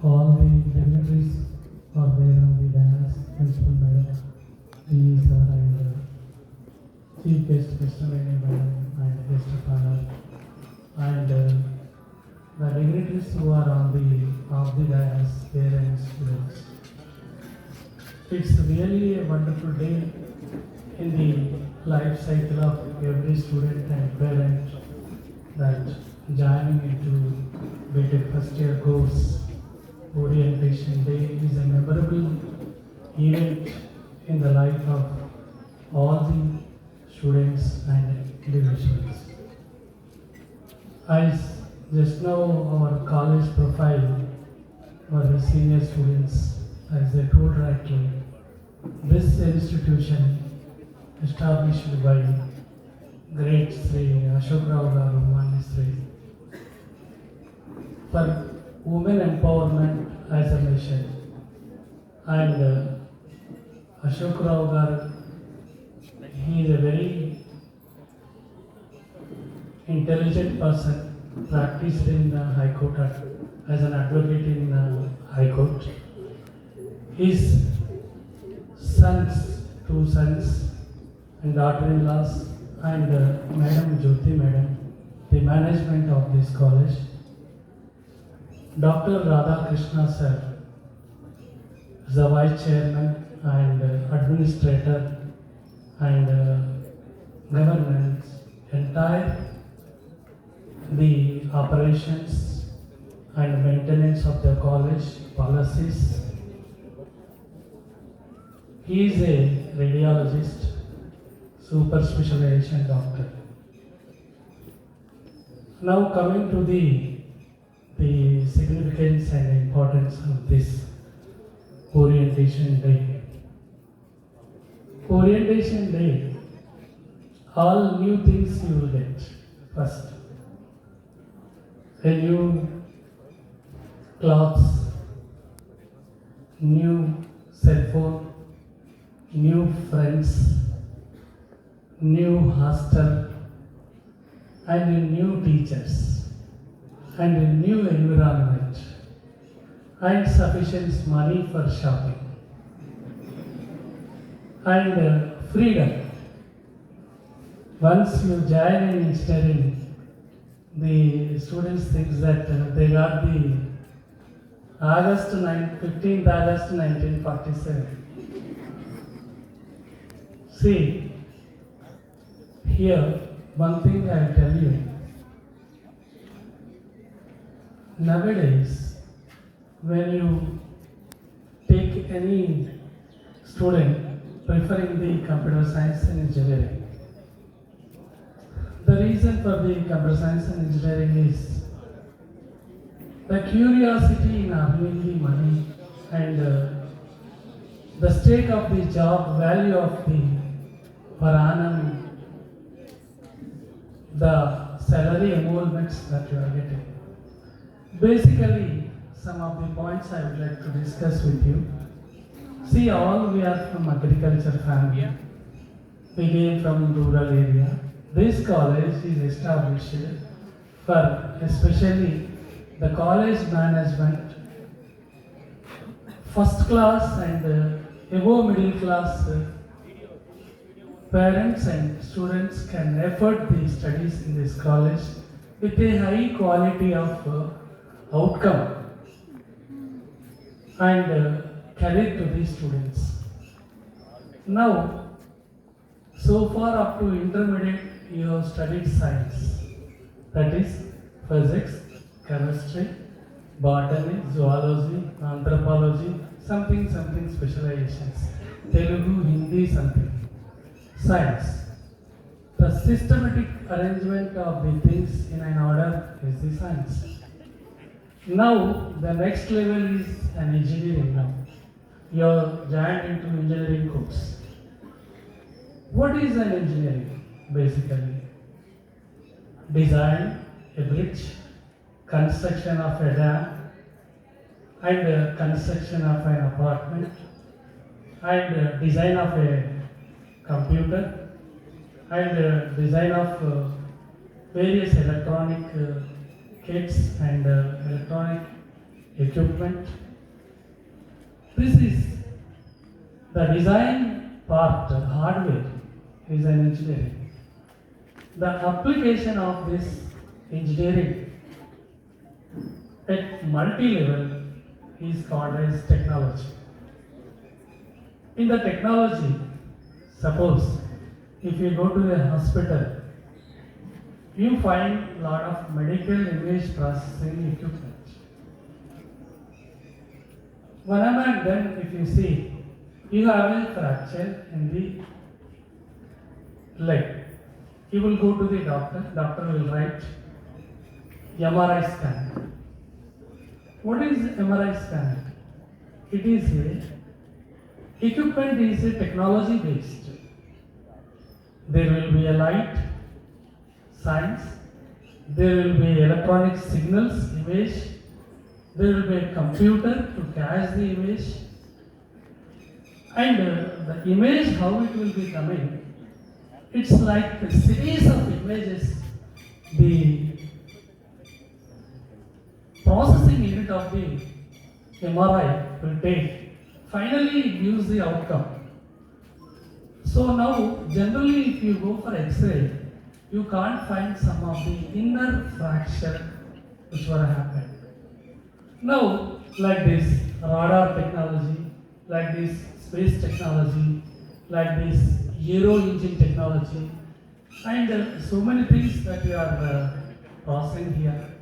all the dignitaries are there on the dais, principal madam, DE sir and chief guest Mr. Madam and guest of honor and the dignitaries who are on the dais, parents, students. It's really a wonderful day in the life cycle of every student and parent that joining into BTech first year course. Orientation Day is a memorable event in the life of all the students and individuals. As just now our college profile for the senior students, as I told rightly, this institution established by great Sri Ashok Rao Garu Manisri for women empowerment as a mission. And Ashok Rao Garu, he is a very intelligent person, practiced in the High Court as an advocate in the High Court. His sons, two sons and daughter-in-laws and Madam Jyoti Madam, the management of this college, Dr. Radhakrishna sir, the vice chairman and administrator and governance, entire the operations and maintenance of the college policies. He is a radiologist, super specialization doctor. Now coming to the significance and importance of this Orientation Day. Orientation Day, all new things you will get. First, a new clothes, new cell phone, new friends, new hostel, and new teachers, and a new environment, and sufficient money for shopping, and freedom. Once you join in engineering, the students think that they got the 15th August 1947. See, here one thing I will tell you. Nowadays, when you take any student preferring the computer science and engineering, the reason for the computer science and engineering is the curiosity in earning the money and the stake of the job, value of the per annum, the salary emoluments that you are getting. Basically, some of the points I would like to discuss with you. See, all we are from agriculture family. We came from rural area. This college is established for especially the college management, first class and above middle class parents and students can afford the studies in this college with a high quality of outcome and career to these students. Now, so far up to intermediate, you have studied science, that is physics, chemistry, botany, zoology, anthropology, something specializations, Telugu, Hindi, something. Science. The systematic arrangement of the things in an order is the science. Now, the next level is an engineering now. You are joined into engineering course. What is an engineering? Basically, design a bridge, construction of a dam, and construction of an apartment, and design of a computer, and design of various electronic kits and electronic equipment. This is the design part, hardware, is an engineering. The application of this engineering at multi-level is called as technology. In the technology, suppose if you go to a hospital, you find a lot of medical image processing equipment. One among them, if you see, you have a fracture in the leg. You will go to the doctor will write MRI scan. What is MRI scan? It is equipment is a technology based. There will be a light, signs, there will be electronic signals, image, there will be a computer to catch the image, and the image, how it will be coming, it's like a series of images. The processing unit of the MRI will take. Finally, it gives the outcome. So now, generally, if you go for X-ray, you can't find some of the inner fracture which were happened. Now, like this radar technology, like this space technology, like this aero engine technology, and so many things that we are processing here,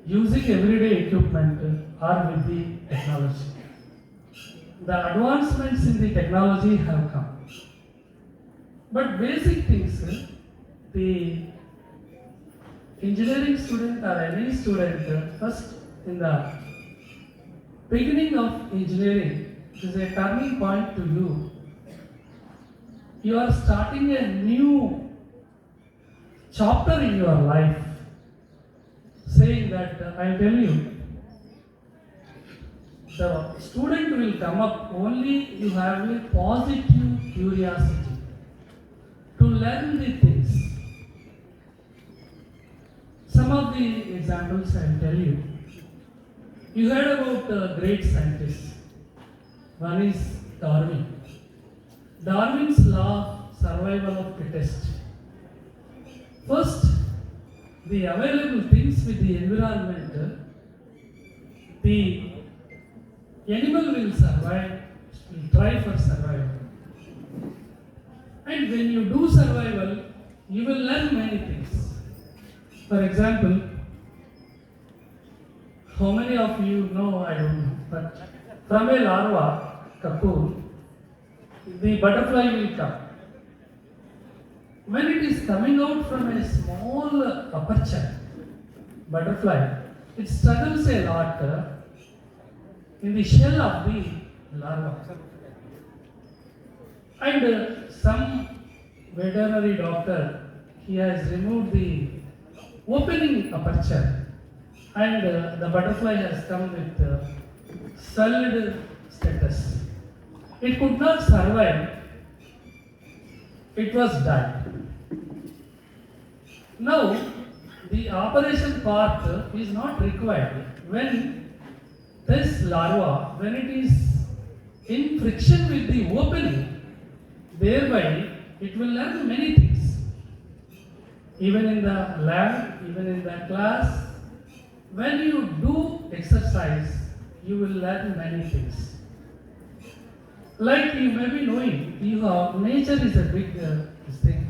using everyday equipment or with the technology. The advancements in the technology have come. But basic things, the engineering student or any student, first in the beginning of engineering is a turning point to you. You are starting a new chapter in your life, saying that I'll tell you, the student will come up only you have a positive curiosity to learn the things. Some of the examples I'll tell you. You heard about great scientists. One is Darwin. Darwin's law of survival of fittest. First, the available things with the environment, the animal will survive, will try for survival. And when you do survival, you will learn many things. For example, how many of you know, I don't know, but from a larva, cocoon, the butterfly will come. When it is coming out from a small aperture, butterfly, it struggles a lot in the shell of the larva. And some veterinary doctor, he has removed the opening aperture, and the butterfly has come with solid status. It could not survive. It was died. Now, the operation part is not required. When this larva, when it is in friction with the opening, thereby it will learn many things. Even in the lab, even in the class, when you do exercise, you will learn many things. Like you may be knowing, nature is a big thing.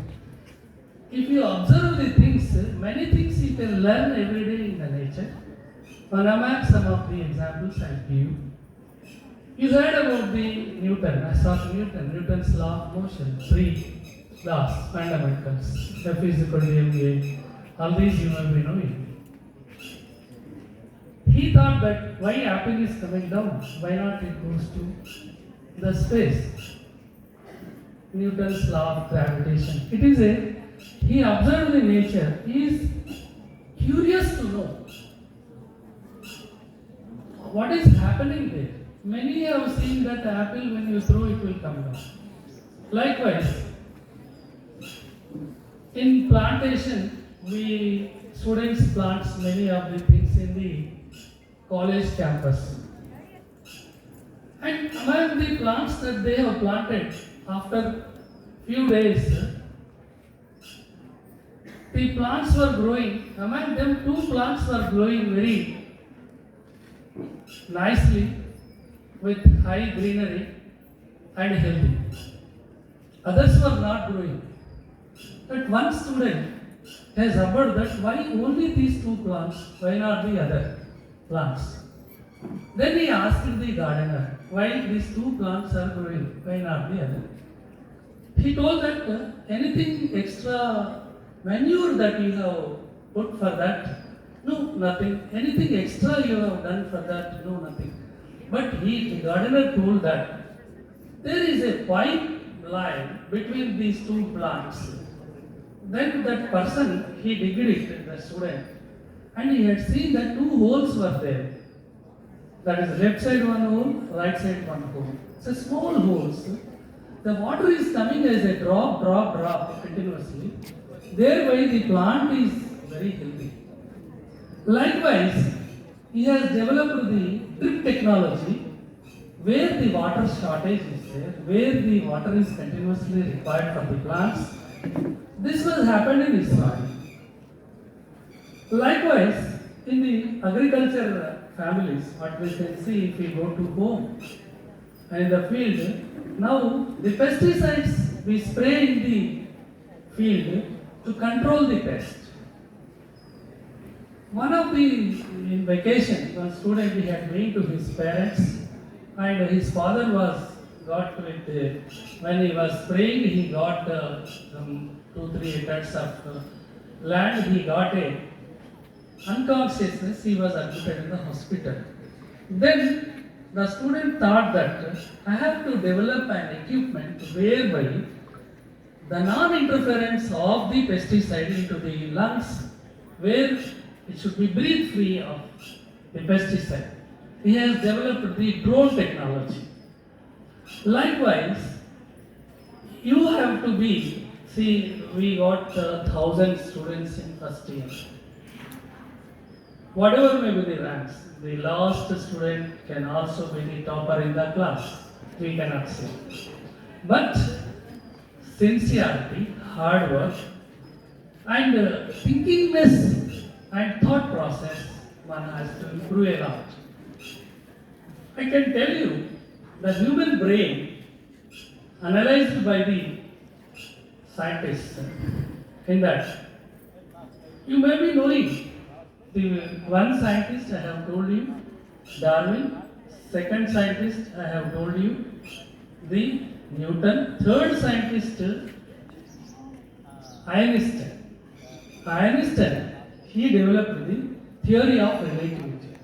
If you observe the things, many things you can learn every day in the nature. Among some of the examples I'll give you. You heard about the Newton's law of motion, 3 laws, fundamentals, F is equal to ma. All these you may be knowing. He thought that why apple is coming down, why not it goes to the space. Newton's law of gravitation. It is he observed the nature. He is curious to know what is happening there. Many have seen that apple when you throw it will come down. Likewise, in plantation, we students plant many of the things in the college campus. And among the plants that they have planted, after few days, the plants were growing. Among them, two plants were growing very nicely with high greenery and healthy. Others were not growing. But one student has observed that why only these two plants, why not the other plants? Then he asked the gardener, why these two plants are growing, why not the other? He told that anything extra manure that you have put for that, no, nothing. Anything extra you have done for that, no, nothing. But the gardener told that there is a pipe line between these two plants. Then that person, he digged it, the student, and he had seen that two holes were there. That is left side one hole, right side one hole. So small holes. The water is coming as a drop, drop, drop continuously. Thereby the plant is very healthy. Likewise, he has developed the drip technology where the water shortage is there, where the water is continuously required for the plants. This was happened in Israel. Likewise, in the agriculture families, what we can see if we go to home and in the field, now the pesticides we spray in the field to control the pest. One of the, in vacation, one student he had been to his parents and his father was got with, when he was spraying he got some 2-3 acres of land, he got a unconsciousness, he was admitted in the hospital. Then the student thought that I have to develop an equipment whereby the non-interference of the pesticide into the lungs, where it should be breathe free of the pesticide. He has developed the drone technology. Likewise, you have to be, see, we got 1,000 students in first year. Whatever may be the ranks, the last student can also be the topper in the class. We cannot say. But sincerity, hard work, and thinkingness and thought process, one has to improve a lot. I can tell you, the human brain, analyzed by the scientists, in that you may be knowing. The one scientist I have told you, Darwin. Second scientist I have told you, the Newton. Third scientist, Einstein. Einstein, he developed the theory of relativity.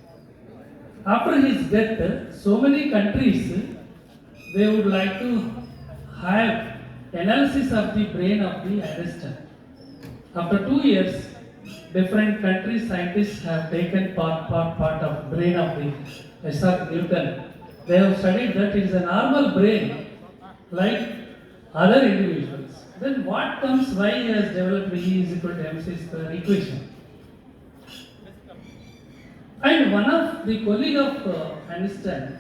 After his death, so many countries, they would like to have analysis of the brain of the Einstein. After 2 years, different countries scientists have taken part of brain of the Isaac Newton. They have studied that it is a normal brain like other individuals. Then what comes, why he has developed E is equal to mc square equation. And one of the colleague of Einstein,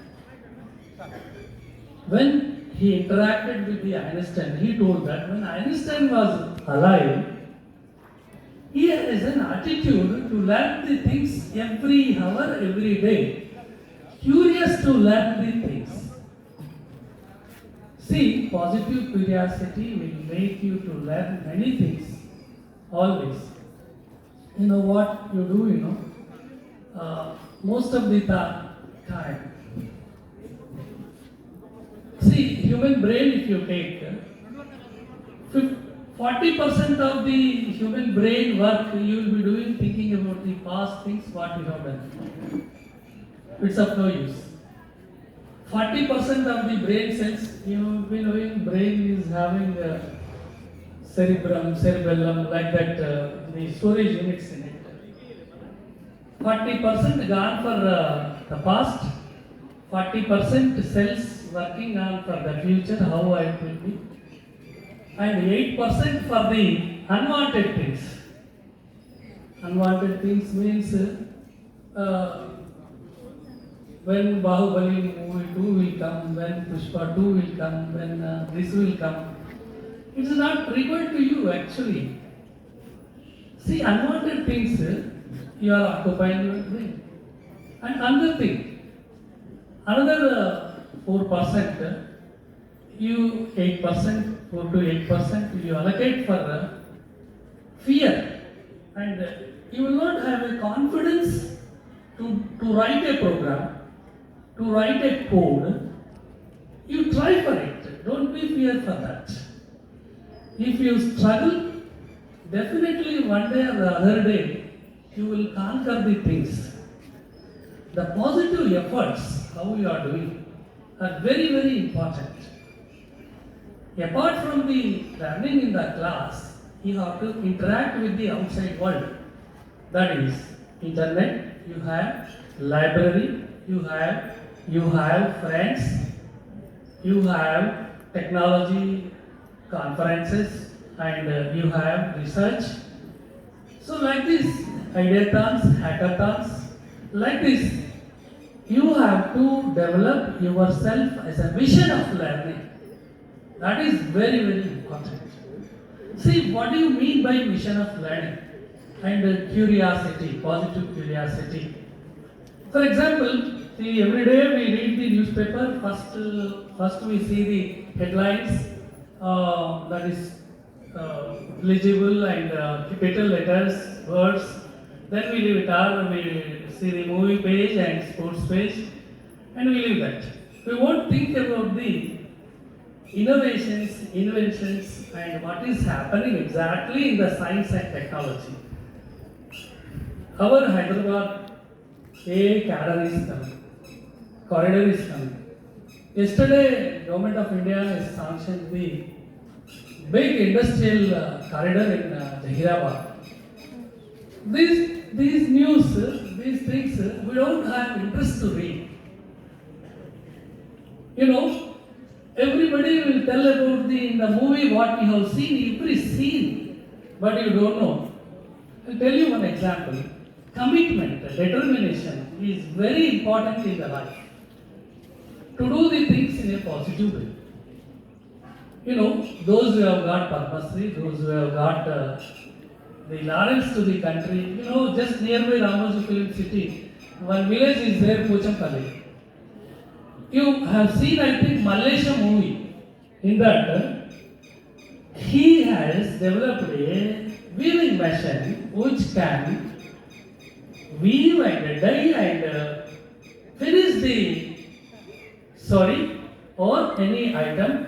when he interacted with the Einstein, he told that when Einstein was alive, he has an attitude to learn the things every hour, every day. Curious to learn the things. See, positive curiosity will make you to learn many things. Always. You know what you do, most of the time. See, human brain, if you take 40% of the human brain work you will be doing thinking about the past things what you have done. It's of no use. 40% of the brain cells, you will be knowing brain is having cerebrum, cerebellum, like that, the storage units in it. 40% gone for the past, 40% cells working on for the future, how it will be, and 8% for the unwanted things. Unwanted things means when Bahubali movie 2 will come, when Pushpa 2 will come, when this will come. It is not required to you actually. See, unwanted things, you are occupying your brain. And another thing, another 4%, you 8%, 4 to 8% you allocate for fear. And you will not have a confidence to write a program, to write a code. You try for it. Don't be fear for that. If you struggle, definitely one day or the other day, you will conquer the things. The positive efforts, how you are doing, are very, very important. Apart from the learning in the class, you have to interact with the outside world. That is, internet, you have library, you have friends, you have technology conferences, and you have research. So like this, ideathons, hackathons, like this, you have to develop yourself as a vision of learning. That is very, very important. See, what do you mean by vision of learning? And curiosity, positive curiosity. For example, see, every day we read the newspaper. First we see the headlines, that is legible and capital letters, words. Then we leave it all. We see the movie page and sports page, and we leave that. We won't think about the innovations, inventions, and what is happening exactly in the science and technology. Our Hyderabad A cadre is coming, corridor is coming. Yesterday, Government of India has sanctioned the big industrial corridor in H.E.I. These news, these things, we don't have interest to read. You know, everybody will tell about in the movie what you have seen, every scene, but you don't know. I'll tell you one example. Commitment, determination is very important in the life. To do the things in a positive way. You know, those who have got Padma Shri, those who have got the Lawrence to the country, you know, just nearby Ramoji Film City, one village is there, Pochampalli. You have seen, I think, Malaysia movie. In that, he has developed a weaving machine which can weave and dye and finish the sari or any item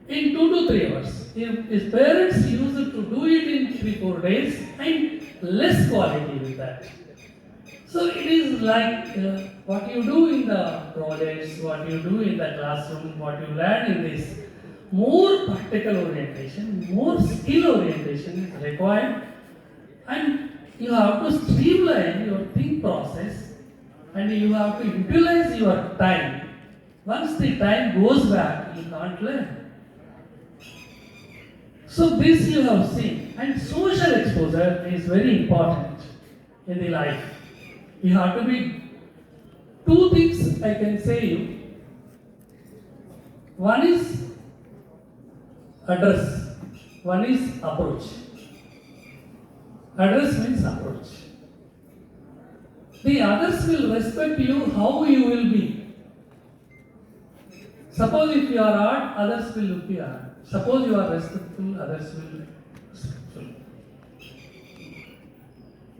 in 2 to 3 hours. If his parents used to do it in 3-4 days and less quality with that. So it is like what you do in the projects, what you do in the classroom, what you learn in this. More practical orientation, more skill orientation is required, and you have to streamline your think process, and you have to utilize your time. Once the time goes back, you can't learn. So this you have seen, and social exposure is very important in the life. You have to be 2 things I can say you. One is address, one is approach. Address means approach. The others will respect you how you will be. Suppose if you are odd, others will look you odd. Suppose you are respectful, others will be respectful.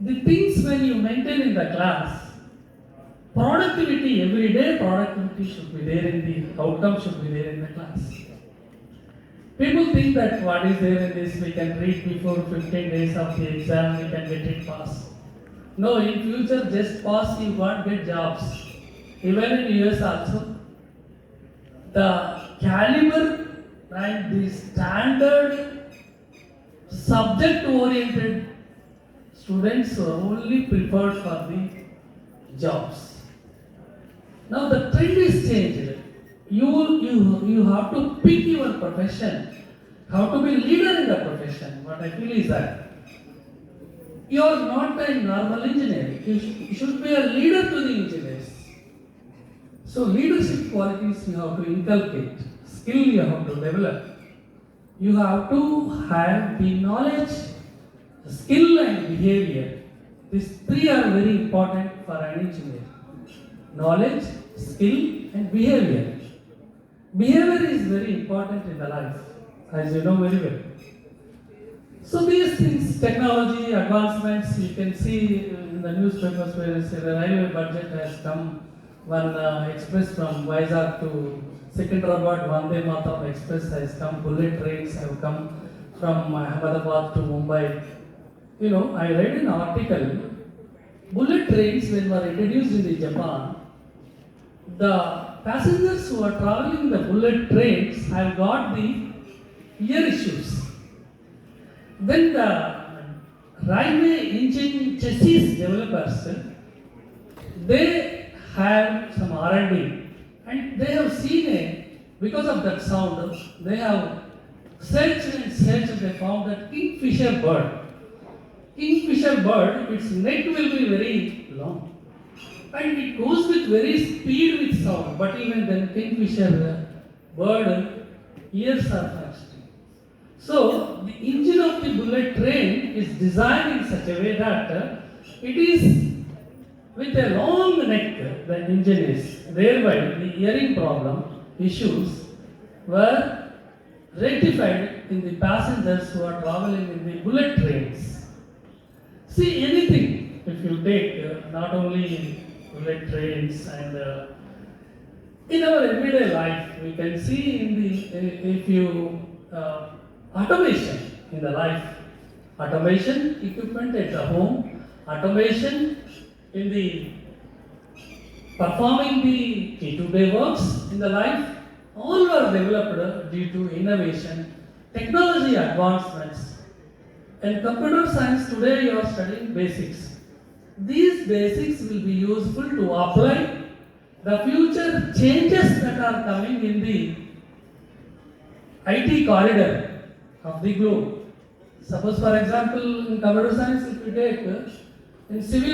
The things when you maintain in the class, productivity, every day productivity should be there in the outcome should be there in the class. People think that what is there in this, we can read before 15 days of the exam, we can get it passed. No, in future just pass, you won't get jobs. Even in US also, the caliber and the standard subject-oriented students are only preferred for the jobs. Now the trend is changed. You have to pick your profession, how to be leader in the profession. What I feel is that you are not a normal engineer. You should be a leader to the engineers. So leadership qualities you have to inculcate, skill you have to develop. You have to have the knowledge, skill and behavior. These three are very important for an engineer. Knowledge, skill and behavior. Behavior is very important in the life, as you know very well. So these things, technology, advancements, you can see in the newspapers where the railway budget has come, one express from Vizag to Secunderabad, Vande Mataram express has come, bullet trains have come from Ahmedabad to Mumbai. You know, I read an article, bullet trains when were introduced in the Japan, the passengers who are traveling the bullet trains have got the ear issues. Then the railway engine chassis developers, they have some R&D and they have seen because of that sound, they have searched and searched, they found that Kingfisher bird, its neck will be very long. And it goes with very speed with sound, but even then Kingfisher bird ears are fast. So the engine of the bullet train is designed in such a way that it is with a long neck, the engine is, thereby the hearing problem issues were rectified in the passengers who are traveling in the bullet trains. See, anything, if you take not only bullet trains and in our everyday life, we can see in the, if you, automation in the life, automation equipment at the home, automation in the performing the day-to-day works in the life, all were developed due to innovation, technology advancements. In computer science today you are studying basics. These basics will be useful to apply the future changes that are coming in the IT corridor of the globe. Suppose for example in computer science if you take in civil